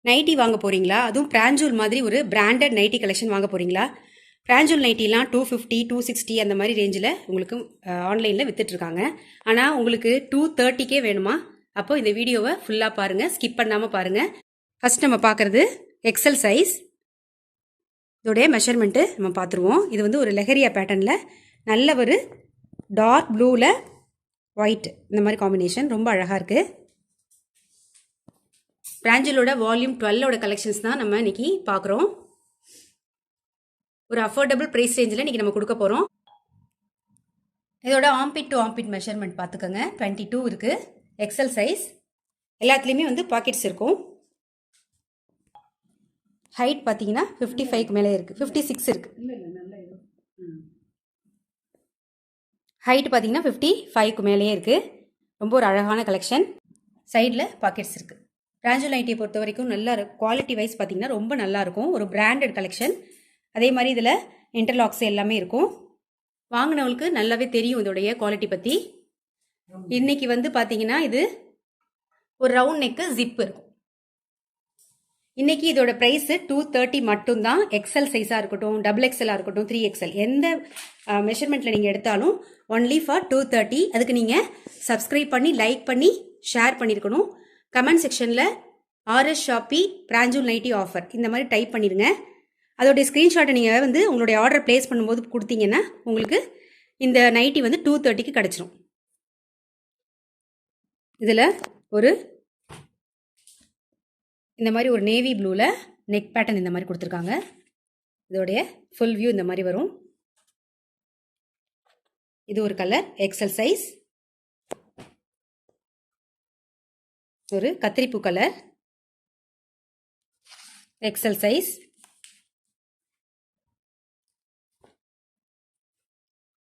Nightie வாங்க போறீங்களா? அதுவும் பிராஞ்சூல் மாதிரி ஒரு பிராண்டட் நைட்டி கலெக்ஷன் வாங்க போறீங்களா? பிராஞ்சூல் நைட்டிலாம் 250, 260 அந்த மாதிரி ரேஞ்சில் உங்களுக்கு ஆன்லைனில் வித்துட்ருக்காங்க. ஆனால் உங்களுக்கு 230கே வேணுமா? அப்போ இந்த வீடியோவை ஃபுல்லாக பாருங்கள், ஸ்கிப் பண்ணாமல் பாருங்கள். ஃபர்ஸ்ட் நம்ம பார்க்குறது எக்ஸல் சைஸ். இதோடைய மெஷர்மெண்ட்டு நம்ம பார்த்துருவோம். இது வந்து ஒரு லெஹரியா பேட்டர்னில் நல்ல ஒரு டார்க் ப்ளூவில் ஒயிட் இந்த மாதிரி காம்பினேஷன் ரொம்ப அழகாக இருக்குது. பிராஞ்சலோட வால்யூம் 12ஓட கலெக்ஷன்ஸ் தான் நம்ம இன்னைக்கு பார்க்குறோம். ஒரு அஃபோர்டபுள் ப்ரைஸ் ரேஞ்சில் இன்னைக்கு நம்ம கொடுக்க போகிறோம். இதோட ஆம்பிட் டு ஆம்பிட் மெஷர்மெண்ட் பார்த்துக்கோங்க. 22 இருக்குது. XL size. எல்லாத்துலேயுமே வந்து பாக்கெட்ஸ் இருக்கும். ஹைட் பார்த்தீங்கன்னா 55க்கு மேலே இருக்குது. 56 இருக்குது. ஹைட் பார்த்தீங்கன்னா 55க்கு மேலேயே இருக்குது. ரொம்ப ஒரு அழகான கலெக்ஷன். சைடில் பாக்கெட்ஸ் இருக்குது. பிராஞ்சல் நைட்டியை பொறுத்த வரைக்கும் நல்ல குவாலிட்டி வைஸ் பார்த்தீங்கன்னா ரொம்ப நல்லாயிருக்கும். ஒரு பிராண்டட் கலெக்ஷன். அதே மாதிரி இதில் இன்டர்லாக்ஸ் எல்லாமே இருக்கும். வாங்கினவங்களுக்கு நல்லாவே தெரியும் இதோடைய குவாலிட்டி பற்றி. இன்னைக்கு வந்து பார்த்தீங்கன்னா இது ஒரு ரவுண்ட் நெக்கு ஜிப் இருக்கும். இன்னைக்கு இதோட ப்ரைஸ் 230 மட்டும்தான். எக்ஸல் சைஸாக இருக்கட்டும், டபுள் எக்ஸலாக இருக்கட்டும், 3XL எந்த மெஷர்மெண்ட்டில் நீங்கள் எடுத்தாலும் ஒன்லி ஃபார் 230. அதுக்கு நீங்கள் சப்ஸ்கிரைப் பண்ணி லைக் பண்ணி ஷேர் பண்ணியிருக்கணும். கமெண்ட் செக்ஷனில் RS ஷாப்பி பிராஞ்சூல் நைட்டி ஆஃபர் இந்த மாதிரி டைப் பண்ணிடுங்க. அதோடைய ஸ்க்ரீன்ஷாட்டை நீங்கள் வந்து உங்களுடைய ஆர்டர் ப்ளேஸ் பண்ணும்போது கொடுத்தீங்கன்னா உங்களுக்கு இந்த நைட்டி வந்து 230க்கு கிடச்சிரும். இதில் ஒரு இந்த மாதிரி ஒரு நேவி ப்ளூவில் நெக் பேட்டர்ன் இந்த மாதிரி கொடுத்துருக்காங்க. இதோடைய ஃபுல் வியூ இந்த மாதிரி வரும். இது ஒரு கலர் எக்ஸல் சைஸ். ஒரு கத்திரிப்பூ கலர் எக்ஸல் சைஸ்.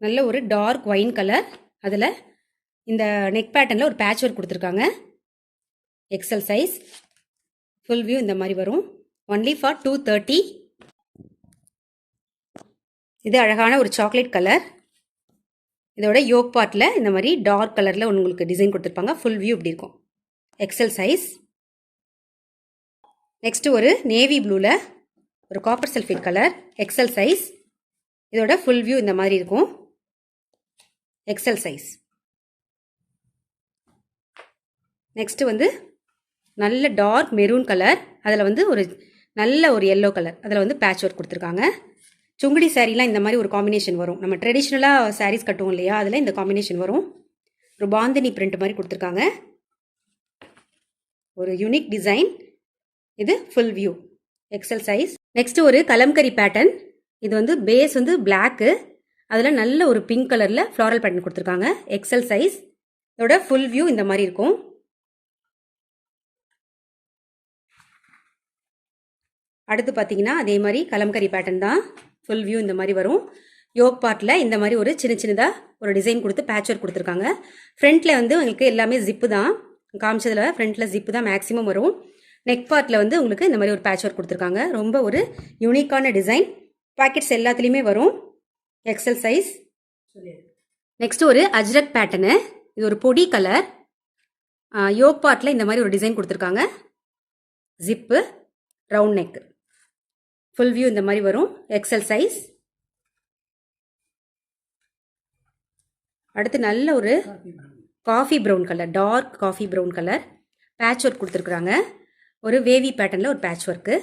நல்ல ஒரு டார்க் ஒயின் கலர். அதில் இந்த நெக் பேட்டர்னில் ஒரு பேட்ச் ஒர்க் கொடுத்துருக்காங்க. XL size. ஃபுல் வியூ இந்த மாதிரி வரும். Only for 230. இது அழகான ஒரு சாக்லேட் கலர். இதோட யோக் பார்ட்டில் இந்த மாதிரி டார்க் கலரில் உங்களுக்கு டிசைன் கொடுத்துருப்பாங்க. ஃபுல் வியூ இப்படி இருக்கும். XL size. நெக்ஸ்ட் ஒரு நேவி ப்ளூவில் ஒரு copper sulphate colour XL size. இதோட ஃபுல் வியூ இந்த மாதிரி இருக்கும். XL size. நெக்ஸ்ட் வந்து நல்ல டார்க் மெரூன் கலர். அதில் வந்து ஒரு நல்ல ஒரு எல்லோ கலர். அதில் வந்து பேட்ச் ஒர்க் கொடுத்துருக்காங்க. சுங்குடி சாரீலாம் இந்த மாதிரி ஒரு காம்பினேஷன் வரும். நம்ம ட்ரெடிஷ்னலாக சாரீஸ் கட்டுவோம் இல்லையா, அதில் இந்த காம்பினேஷன் வரும். ஒரு பாந்தினி பிரிண்ட் மாதிரி கொடுத்துருக்காங்க. ஒரு யூனிக் டிசைன். இது full view XL size. Next ஒரு கலம்கரி பேட்டர்ன். இது வந்து பேஸ் வந்து பிளாக்கு. அதில் நல்ல ஒரு பிங்க் கலரில் ஃப்ளாரல் பேட்டர்ன் கொடுத்துருக்காங்க. XL size. இதோட ஃபுல் வியூ இந்த மாதிரி இருக்கும். அடுத்து பார்த்தீங்கன்னா அதே மாதிரி கலம்கரி பேட்டர்ன் தான். ஃபுல் வியூ இந்த மாதிரி வரும். யோக் பார்ட்டில் இந்த மாதிரி ஒரு சின்ன சின்னதாக ஒரு டிசைன் கொடுத்து பேட்ச் ஒர்க் கொடுத்துருக்காங்க. ஃப்ரண்ட்டில் வந்து உங்களுக்கு எல்லாமே ஜிப்பு தான் காமிச்சதில். ஃப்ரண்ட்டில் ஜிப்பு தான் மேக்ஸிமம் வரும். நெக் பார்ட்டில் வந்து உங்களுக்கு இந்த மாதிரி ஒரு பேட்ச் ஒர்க் கொடுத்துருக்காங்க. ரொம்ப ஒரு யூனிக்கான டிசைன். பாக்கெட்ஸ் எல்லாத்துலேயுமே வரும். XL size. நெக்ஸ்ட் ஒரு அஜ்ரக் பேட்டர்னு. இது ஒரு பொடி கலர். யோக் பார்ட்டில் இந்த மாதிரி ஒரு டிசைன் கொடுத்துருக்காங்க. Zip, round neck. Full view இந்த மாதிரி வரும். XL size. அடுத்து நல்ல ஒரு coffee brown colour, dark coffee brown colour. Patch work கொடுத்துருக்குறாங்க. ஒரு வேவி பேட்டர்னில் ஒரு பேட்ச் ஒர்க்கு.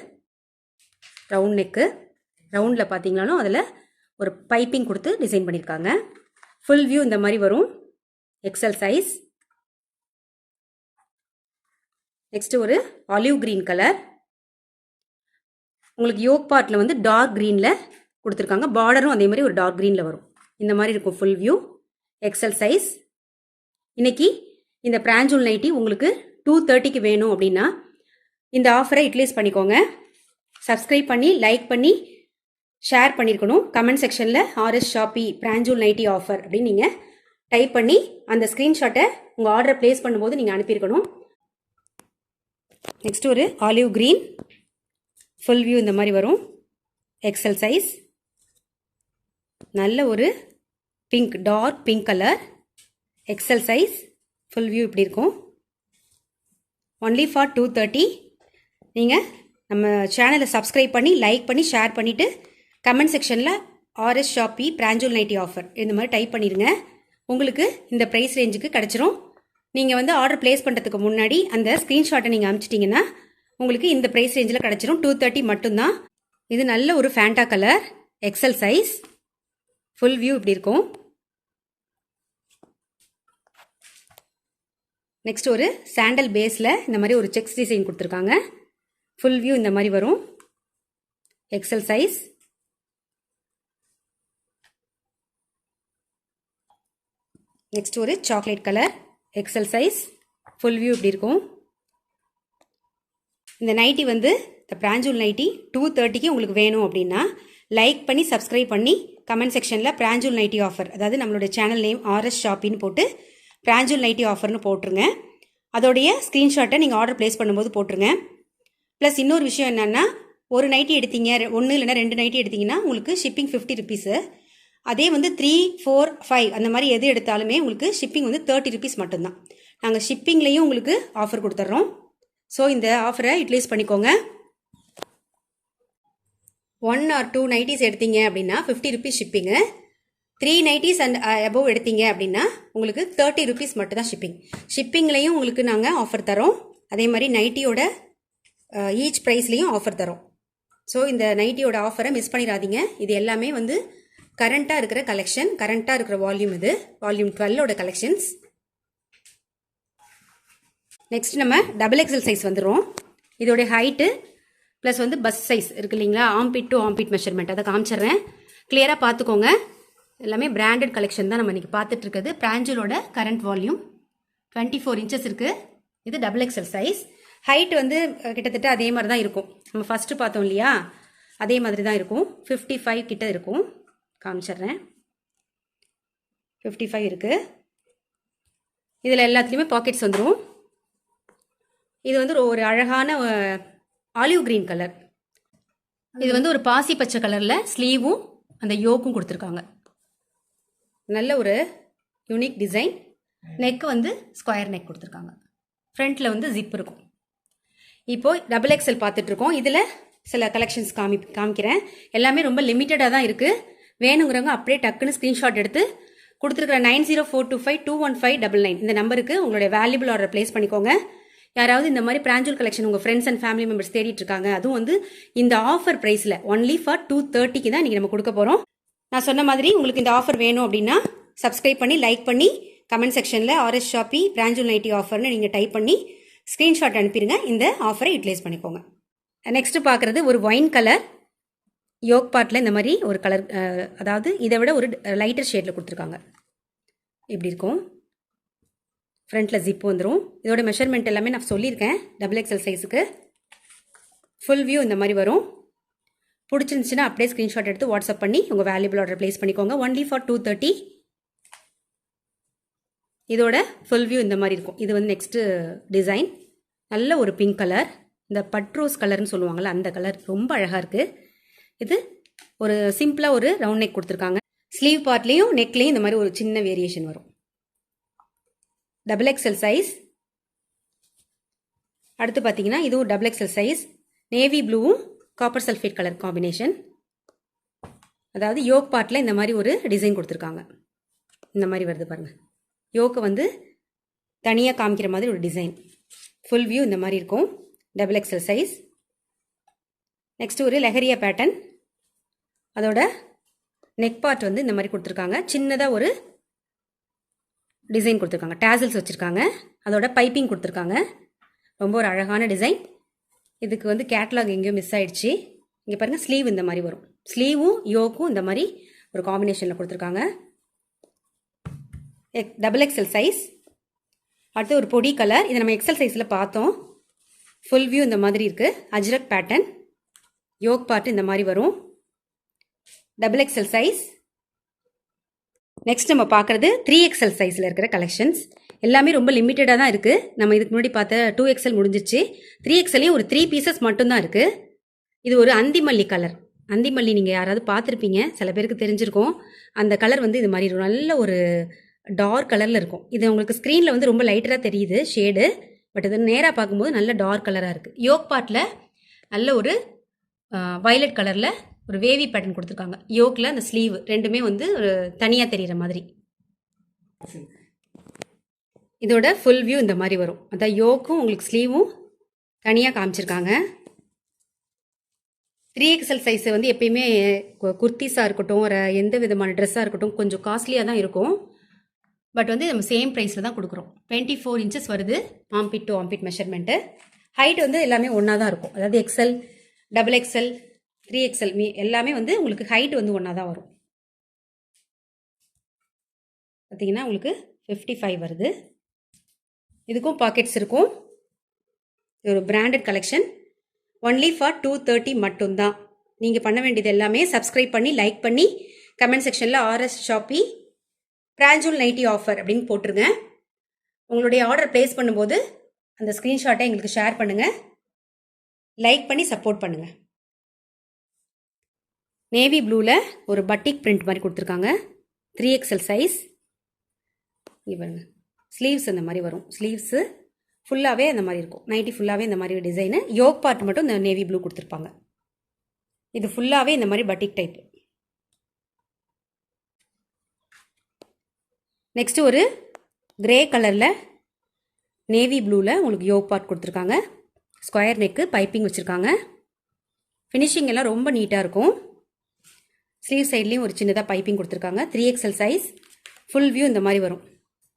Round neck. ரவுண்டில் பார்த்தீங்கன்னாலும் அதில் ஒரு பைப்பிங் கொடுத்து டிசைன் பண்ணியிருக்காங்க. ஃபுல் வியூ இந்த மாதிரி வரும். XL size. நெக்ஸ்ட் ஒரு ஆலிவ் கிரீன் கலர். உங்களுக்கு யோக் பார்ட்டில் வந்து டார்க் க்ரீனில் கொடுத்துருக்காங்க. பார்டரும் அதே மாதிரி ஒரு டார்க் க்ரீனில் வரும். இந்த மாதிரி இருக்கும் ஃபுல் வியூ. XL size. இன்னைக்கு இந்த பிராஞ்சூல் நைட்டி உங்களுக்கு 230க்கு வேணும் அப்படின்னா இந்த ஆஃபரை யூட்டிலைஸ் பண்ணிக்கோங்க. சப்ஸ்கிரைப் பண்ணி லைக் பண்ணி ஷேர் பண்ணியிருக்கணும். கமெண்ட் செக்ஷனில் RS ஷாப்பி பிராஞ்சூல் நைட்டி ஆஃபர் அப்படின்னு நீங்கள் டைப் பண்ணி அந்த ஸ்க்ரீன்ஷாட்டை உங்கள் ஆர்டரை ப்ளேஸ் பண்ணும்போது நீங்கள் அனுப்பியிருக்கணும். நெக்ஸ்ட் ஒரு ஆலிவ் க்ரீன். ஃபுல் வியூ இந்த மாதிரி வரும். XL size. நல்ல ஒரு pink, dark pink colour. XL size. Full view இப்படி இருக்கும். Only for 230. நீங்கள் நம்ம சேனலை சப்ஸ்கிரைப் பண்ணி லைக் பண்ணி ஷேர் பண்ணிவிட்டு கமெண்ட் செக்ஷனில் ஆர்எஸ் ஷாப்பி பிராஞ்சூல் நைட்டி ஆஃபர் இந்த மாதிரி டைப் பண்ணிடுங்க. உங்களுக்கு இந்த ப்ரைஸ் ரேஞ்சுக்கு கிடச்சிரும். நீங்கள் வந்து ஆர்டர் ப்ளேஸ் பண்ணுறதுக்கு முன்னாடி அந்த ஸ்க்ரீன்ஷாட்டை நீங்கள் அனுப்பிச்சிட்டிங்கன்னா உங்களுக்கு இந்த ப்ரைஸ் ரேஞ்சில் கிடச்சிரும். 230 மட்டும்தான். இது நல்ல ஒரு Fanta colour, XL size, full view இப்படி இருக்கும். நெக்ஸ்ட் ஒரு சாண்டல் பேஸில் இந்த மாதிரி ஒரு செக்ஸ் டிசைன் கொடுத்துருக்காங்க. ஃபுல் வியூ இந்த மாதிரி வரும், எக்ஸல் சைஸ். நெக்ஸ்ட் ஒரு chocolate colour, XL size, full view இப்படி இருக்கும். இந்த நைட்டி வந்து இந்த பிராஞ்சூல் நைட்டி 230க்கு உங்களுக்கு வேணும் அப்படின்னா லைக் பண்ணி சப்ஸ்கிரைப் பண்ணி கமெண்ட் செக்ஷனில் பிராஞ்சூல் நைட்டி ஆஃபர், அதாவது நம்மளோட சேனல் நேம் ஆர்எஸ் ஷாப்பின்னு போட்டு பிராஞ்சூல் நைட்டி ஆஃபர்னு போட்டுருங்க. அதோடைய ஸ்க்ரீன்ஷாட்டை நீங்கள் ஆர்டர் ப்ளேஸ் பண்ணும்போது போட்டுருங்க. ப்ளஸ் இன்னொரு விஷயம் என்னென்னா, ஒரு நைட்டி எடுத்தீங்க, 1 இல்லைனா 2 நைட்டி எடுத்தீங்கன்னா உங்களுக்கு ஷிப்பிங் 50 ருபீஸு. அதே வந்து 3, 4, 5 அந்த மாதிரி எது எடுத்தாலுமே உங்களுக்கு ஷிப்பிங் வந்து 30 ருபீஸ் மட்டும்தான். நாங்கள் ஷிப்பிங்லேயும் உங்களுக்கு ஆஃபர் கொடுத்துட்றோம். ஸோ இந்த ஆஃபரை யூட்டிலைஸ் பண்ணிக்கோங்க. 1 or 2 நைட்டிஸ் எடுத்தீங்க அப்படின்னா 50 rupees shipping. 3 nighties and above எடுத்தீங்க அப்படின்னா உங்களுக்கு 30 ருபீஸ் மட்டும் தான் ஷிப்பிங். ஷிப்பிங்லேயும் உங்களுக்கு நாங்கள் ஆஃபர் தரோம். அதே மாதிரி நைட்டியோட ஈச் ப்ரைஸ்லேயும் ஆஃபர் தரோம். ஸோ இந்த நைட்டியோட ஆஃபரை மிஸ் பண்ணிடாதீங்க. இது எல்லாமே வந்து கரண்ட்டாக இருக்கிற கலெக்ஷன், கரண்ட்டாக இருக்கிற வால்யூம். இது வால்யூம் 12ஓட கலெக்ஷன்ஸ். நெக்ஸ்ட் நம்ம டபுள் எக்ஸல் சைஸ் வந்துடும். இதோடைய ஹைட்டு ப்ளஸ் வந்து பஸ் சைஸ் இருக்கு இல்லைங்களா, ஆம்பிட் டு ஆம்பிட் மெஷர்மெண்ட் அதை காமிச்சிட்றேன். கிளியராக பார்த்துக்கோங்க. எல்லாமே பிராண்டட் கலெக்ஷன் தான் நம்ம இன்றைக்கி பார்த்துட்டு இருக்குது. பிராஞ்சூலோட கரண்ட் வால்யூம் 24 இன்ச்சஸ் இருக்குது. இது டபுள் எக்ஸல் சைஸ். ஹைட் வந்து கிட்டத்தட்ட அதே மாதிரி தான் இருக்கும். நம்ம ஃபஸ்ட்டு பார்த்தோம் இல்லையா, அதே மாதிரி தான் இருக்கும். 55 கிட்ட இருக்கும். காமிச்சிட்றேன். 55 இருக்குது. இதில் எல்லாத்துலேயுமே பாக்கெட்ஸ் வந்துடும். இது வந்து ஒரு அழகான ஆலிவ் கிரீன் கலர். இது வந்து ஒரு பாசி பச்சை கலரில் ஸ்லீவும் அந்த யோக்கும் கொடுத்துருக்காங்க. நல்ல ஒரு யூனிக் டிசைன். நெக் வந்து ஸ்கொயர் நெக் கொடுத்துருக்காங்க. ஃப்ரண்ட்டில் வந்து ஜிப் இருக்கும். இப்போ டபுள் எக்ஸல் பார்த்துட்ருக்கோம். இதில் சில கலெக்ஷன்ஸ் காமிக்கிறேன். எல்லாமே ரொம்ப லிமிட்டடாக தான் இருக்குது. வேணுங்கிறவங்க அப்படியே டக்குன்னு ஸ்க்ரீன்ஷாட் எடுத்து கொடுத்துருக்குற 9042521599 இந்த நம்பருக்கு உங்களுடைய வேல்யூபிள் ஆர்டர் ப்ளேஸ் பண்ணிக்கோங்க. யாராவது இந்த மாதிரி பிராஞ்சூல் கலெக்ஷன் உங்கள் ஃப்ரெண்ட்ஸ் அண்ட் ஃபேமிலி மெம்பர்ஸ் தேடிட்டு இருக்காங்க, அதுவும் வந்து இந்த ஆஃபர் ப்ரைஸில் ஒன்லி ஃபார் 230க்கு தான் இன்றைக்கி நம்ம கொடுக்க போகிறோம். நான் சொன்ன மாதிரி உங்களுக்கு இந்த ஆஃபர் வேணும் அப்படின்னா சப்ஸ்கிரைப் பண்ணி லைக் பண்ணி கமெண்ட் செக்ஷனில் ஆர்எஸ் ஷாப்பி பிராஞ்சூல் நைட்டி ஆஃபர்னு நீங்கள் டைப் பண்ணி ஸ்க்ரீன்ஷாட் அனுப்பிடுங்க. இந்த ஆஃபரை யூட்டிலைஸ் பண்ணிக்கோங்க. நெக்ஸ்ட்டு பார்க்குறது ஒரு ஒயின் கலர் யோக் பார்ட்டில் இந்த மாதிரி ஒரு கலர், அதாவது இதை விட ஒரு லைட்டர் ஷேடில் கொடுத்துருக்காங்க. இப்படி இருக்கும். ஃப்ரண்ட்டில் ஜிப்பு வந்துடும். இதோட மெஷர்மெண்ட் எல்லாமே நான் சொல்லியிருக்கேன். டபுள் எக்ஸல் சைஸுக்கு ஃபுல் வியூ இந்த மாதிரி வரும். பிடிச்சிருந்துச்சுன்னா அப்படியே ஸ்க்ரீன்ஷாட் எடுத்து வாட்ஸ்அப் பண்ணி உங்கள் வேல்யூபிள் ஆர்டர் ப்ளேஸ் பண்ணிக்கோங்க. Only for 230. இதோட ஃபுல் வியூ இந்த மாதிரி இருக்கும். இது வந்து நெக்ஸ்ட்டு டிசைன். நல்ல ஒரு பிங்க் கலர், இந்த பட்ரோஸ் கலர்னு சொல்லுவாங்கள்ல அந்த கலர், ரொம்ப அழகாக இருக்குது. இது ஒரு சிம்பிளாக ஒரு ரவுண்ட் நெக் கொடுத்துருக்காங்க. ஸ்லீவ் பார்ட்லேயும் நெக்லேயும் இந்த மாதிரி ஒரு சின்ன வேரியேஷன் வரும். Double XL size. அடுத்து பார்த்தீங்கன்னா இதுவும் டபுள் எக்ஸல் சைஸ். நேவி ப்ளூவும் காப்பர் சல்ஃபேட் கலர் காம்பினேஷன். அதாவது யோக் பார்ட்டில் இந்த மாதிரி ஒரு டிசைன் கொடுத்துருக்காங்க. இந்த மாதிரி வருது பாருங்கள். யோக்கை வந்து தனியாக காமிக்கிற மாதிரி ஒரு டிசைன். ஃபுல் வியூ இந்த மாதிரி இருக்கும். Double XL size. நெக்ஸ்ட் ஒரு லெஹரியா பேட்டர்ன். அதோட நெக் பார்ட் வந்து இந்த மாதிரி கொடுத்துருக்காங்க. சின்னதாக ஒரு டிசைன் கொடுத்துருக்காங்க. டேசல்ஸ் வச்சுருக்காங்க. அதோட பைப்பிங் கொடுத்துருக்காங்க. ரொம்ப ஒரு அழகான டிசைன். இதுக்கு வந்து கேட்லாக் எங்கேயும் மிஸ் ஆயிடுச்சு. இங்கே பாருங்கள், ஸ்லீவ் இந்த மாதிரி வரும். ஸ்லீவும் யோக்கும் இந்த மாதிரி ஒரு காம்பினேஷனில் கொடுத்துருக்காங்க. Double XL size. அடுத்து ஒரு பொடி கலர். இதை நம்ம எக்ஸல் சைஸில் பார்த்தோம். ஃபுல் வியூ இந்த மாதிரி இருக்குது. அஜ்ரக் பேட்டர்ன். யோக் பார்ட் இந்த மாதிரி வரும். Double XL size. நெக்ஸ்ட் நம்ம பார்க்குறது 3XL சைஸில் இருக்கிற கலெக்ஷன்ஸ். எல்லாமே ரொம்ப லிமிட்டடாக தான் இருக்குது. நம்ம இதுக்கு முன்னாடி பார்த்த 2XL முடிஞ்சிச்சு. 3XLையும் ஒரு 3 பீசஸ் மட்டும்தான் இருக்குது. இது ஒரு அந்திமல்லி கலர். அந்திமல்லி நீங்கள் யாராவது பார்த்துருப்பீங்க, சில பேருக்கு தெரிஞ்சிருக்கும். அந்த கலர் வந்து இது மாதிரி நல்ல ஒரு டார்க் கலரில் இருக்கும். இது உங்களுக்கு ஸ்க்ரீனில் வந்து ரொம்ப லைட்டராக தெரியுது ஷேடு. பட் இது நேராக பார்க்கும்போது நல்ல டார்க் கலராக இருக்குது. யோக் பார்ட்டில் நல்ல ஒரு வயலட் கலரில் ஒரு வேவி பேட்டர்ன் கொடுத்துருக்காங்க. யோக்கில் அந்த ஸ்லீவ் ரெண்டுமே வந்து ஒரு தனியாக தெரிகிற மாதிரி. இதோட ஃபுல் வியூ இந்த மாதிரி வரும். அதான் யோக்கும் உங்களுக்கு ஸ்லீவும் தனியாக காமிச்சிருக்காங்க. 3XL சைஸ் வந்து எப்பயுமே குர்த்திஸாக இருக்கட்டும், ஒரு எந்த விதமான ட்ரெஸ்ஸாக இருக்கட்டும் கொஞ்சம் காஸ்ட்லியாக தான் இருக்கும். பட் வந்து நம்ம சேம் ப்ரைஸில் தான் கொடுக்குறோம். 24 inches வருது armpit to armpit measurement. Height வந்து எல்லாமே ஒன்றா தான் இருக்கும். அதாவது XL, XXL, 3XL எல்லாமே வந்து உங்களுக்கு ஹைட் வந்து ஒன்றா தான் வரும். பார்த்தீங்கன்னா உங்களுக்கு 55 வருது. இதுக்கும் பாக்கெட்ஸ் இருக்கும். இது ஒரு பிராண்டட் கலெக்ஷன். ஒன்லி ஃபார் 230 மட்டும்தான். நீங்கள் பண்ண வேண்டியது எல்லாமே சப்ஸ்கிரைப் பண்ணி லைக் பண்ணி கமெண்ட் செக்ஷனில் RS ஷாப்பி பிராஞ்சூல் நைட்டி ஆஃபர் அப்படின்னு போட்டுருங்க. உங்களுடைய ஆர்டர் ப்ளேஸ் பண்ணும்போது அந்த ஸ்க்ரீன்ஷாட்டை எங்களுக்கு ஷேர் பண்ணுங்கள். லைக் பண்ணி சப்போர்ட் பண்ணுங்கள். நேவி ப்ளூவில் ஒரு பட்டிக் பிரிண்ட் மாதிரி கொடுத்துருக்காங்க. 3XL size. இவங்க ஸ்லீவ்ஸ் அந்த மாதிரி வரும். ஸ்லீவ்ஸு ஃபுல்லாகவே அந்த மாதிரி இருக்கும். நைட்டி ஃபுல்லாகவே இந்த மாதிரி டிசைனு. யோக் பார்ட் மட்டும் இந்த நேவி ப்ளூ கொடுத்துருப்பாங்க. இது ஃபுல்லாகவே இந்த மாதிரி பட்டிக் டைப். நெக்ஸ்ட்டு ஒரு கிரே கலரில் நேவி ப்ளூவில் உங்களுக்கு யோக் பார்ட் கொடுத்துருக்காங்க. ஸ்கொயர் நெக்கு, பைப்பிங் வச்சுருக்காங்க. ஃபினிஷிங் எல்லாம் ரொம்ப நீட்டாக இருக்கும். ஸ்லீவ் சைட்லேயும் ஒரு சின்னதாக பைப்பிங் கொடுத்துருக்காங்க. 3XL size. ஃபுல் வியூ இந்த மாதிரி வரும்.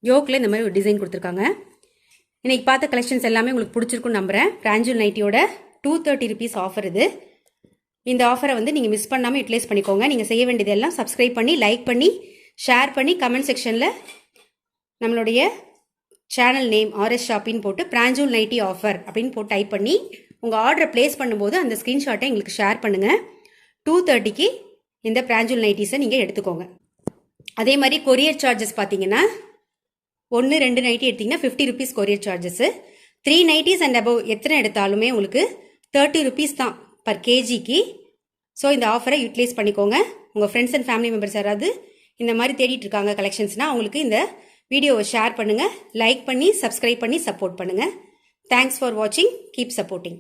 யோக்கில் இந்த மாதிரி ஒரு டிசைன் கொடுத்துருக்காங்க. இன்றைக்கி பார்த்த கலெக்ஷன்ஸ் எல்லாமே உங்களுக்கு பிடிச்சிருக்குன்னு நம்புகிறேன். பிராஞ்சூல் நைட்டியோட 230 rupees ஆஃபர் இது. இந்த ஆஃபரை வந்து நீங்கள் மிஸ் பண்ணாமல் யூட்டிலைஸ் பண்ணிக்கோங்க. நீங்கள் செய்ய வேண்டியது எல்லாம் சப்ஸ்கிரைப் பண்ணி லைக் பண்ணி ஷேர் பண்ணி கமெண்ட் செக்ஷனில் நம்மளுடைய சேனல் நேம் RS ஷாப்பின்னு போட்டு பிராஞ்சூல் நைட்டி ஆஃபர் அப்படின்னு போட்டு டைப் பண்ணி உங்கள் ஆர்டரை ப்ளேஸ் பண்ணும்போது அந்த ஸ்க்ரீன்ஷாட்டை எங்களுக்கு ஷேர் பண்ணுங்கள். 230க்கு இந்த பிராஞ்சூல் நைட்டிஸை நீங்கள் எடுத்துக்கோங்க. அதே மாதிரி கொரியர் சார்ஜஸ் பார்த்தீங்கன்னா 1, 2 நைட்டி எடுத்திங்கன்னா 50 rupees courier charges. 3 nighties and above எத்தனை எடுத்தாலுமே உங்களுக்கு 30 rupees தான் பர் கேஜிக்கு. ஸோ இந்த ஆஃபரை யூட்டிலைஸ் பண்ணிக்கோங்க. உங்கள் ஃப்ரெண்ட்ஸ் அண்ட் ஃபேமிலி மெம்பர்ஸ் யாராவது இந்த மாதிரி தேடிட்டு இருக்காங்க கலெக்ஷன்ஸ்னால் அவங்களுக்கு இந்த வீடியோவை ஷேர் பண்ணுங்கள். லைக் பண்ணி சப்ஸ்கிரைப் பண்ணி சப்போர்ட் பண்ணுங்கள். தேங்க்ஸ் ஃபார் வாட்சிங். Keep supporting.